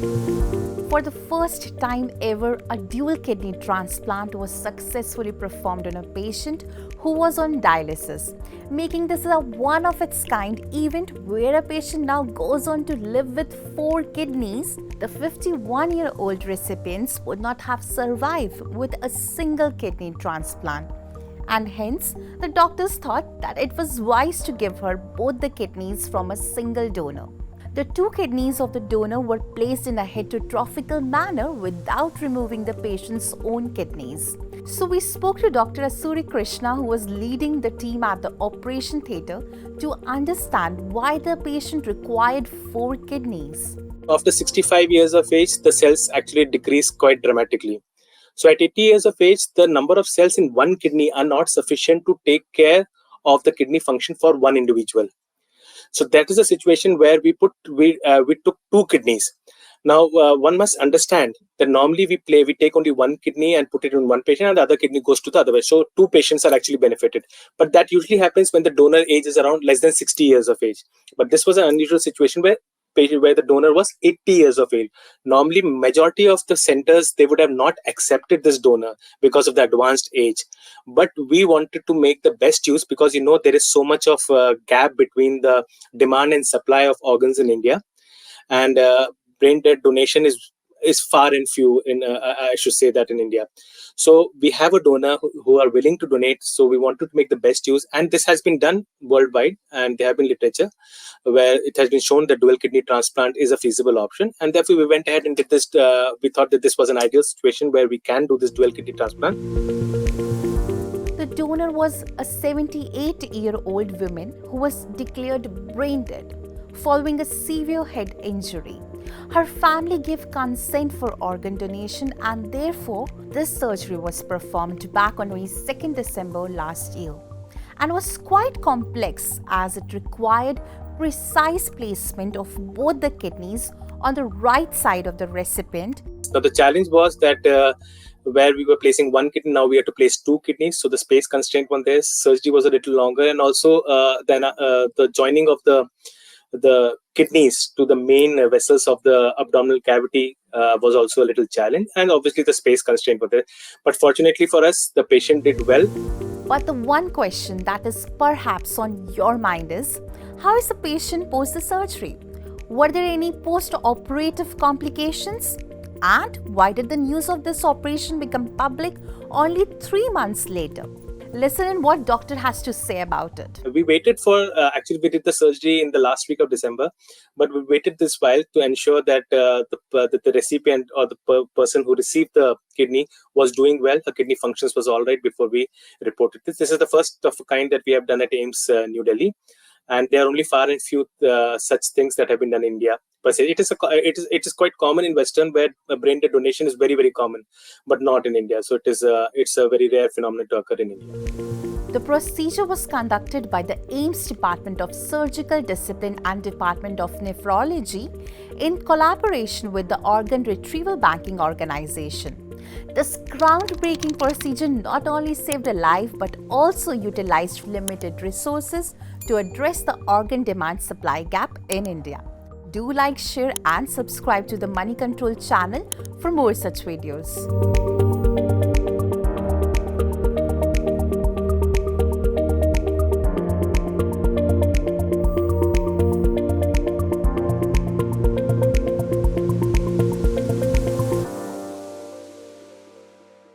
For the first time ever, a dual kidney transplant was successfully performed on a patient who was on dialysis, making this a one-of-its-kind event where a patient now goes on to live with 4 kidneys. The 51-year-old recipients would not have survived with a single kidney transplant. And hence, the doctors thought that it was wise to give her both the kidneys from a single donor. The 2 kidneys of the donor were placed in a heterotrophical manner without removing the patient's own kidneys. So we spoke to Dr. Asuri Krishna, who was leading the team at the operation theatre, to understand why the patient required 4 kidneys. After 65 years of age, the cells actually decrease quite dramatically. So at 80 years of age, the number of cells in one kidney are not sufficient to take care of the kidney function for one individual. So that is a situation where we took 2 kidneys. Now one must understand that normally we take only one kidney and put it in one patient, and the other kidney goes to the other way. So 2 patients are actually benefited. But that usually happens when the donor age is around less than 60 years of age. But this was an unusual situation where the donor was 80 years of age. Normally, majority of the centers, they would have not accepted this donor because of the advanced age. But we wanted to make the best use, because there is so much of a gap between the demand and supply of organs in India, and brain dead donation is far and few in I should say that in India. So we have a donor who are willing to donate. So we wanted to make the best use, and this has been done worldwide, and there have been literature where it has been shown that dual kidney transplant is a feasible option, and therefore we went ahead and did this. We thought that this was an ideal situation where we can do this dual kidney transplant. The donor was a 78-year-old woman who was declared brain dead following a severe head injury. Her family gave consent for organ donation, and therefore this surgery was performed back on 22nd December last year, and was quite complex as it required precise placement of both the kidneys on the right side of the recipient. Now the challenge was that where we were placing one kidney, now we had to place 2 kidneys. So the space constraint on this surgery was a little longer, and also then the joining of the kidneys to the main vessels of the abdominal cavity was also a little challenge, and obviously the space constraint was there. But fortunately for us, the patient did well. But the one question that is perhaps on your mind is, how is the patient post the surgery? Were there any post-operative complications? And why did the news of this operation become public only 3 months later? Listen in what doctor has to say about it. We waited for, actually we did the surgery in the last week of December, but we waited this while to ensure that the recipient or the person who received the kidney was doing well, her kidney functions was all right before we reported this. This is the first of a kind that we have done at AIIMS New Delhi. And there are only far and few such things that have been done in India. But it is quite common in Western, where brain dead donation is very, very common, but not in India. So it's a very rare phenomenon to occur in India. The procedure was conducted by the AIIMS Department of Surgical Discipline and Department of Nephrology in collaboration with the Organ Retrieval Banking Organization. This groundbreaking procedure not only saved a life but also utilized limited resources to address the organ demand-supply gap in India. Do like, share and subscribe to the Moneycontrol channel for more such videos.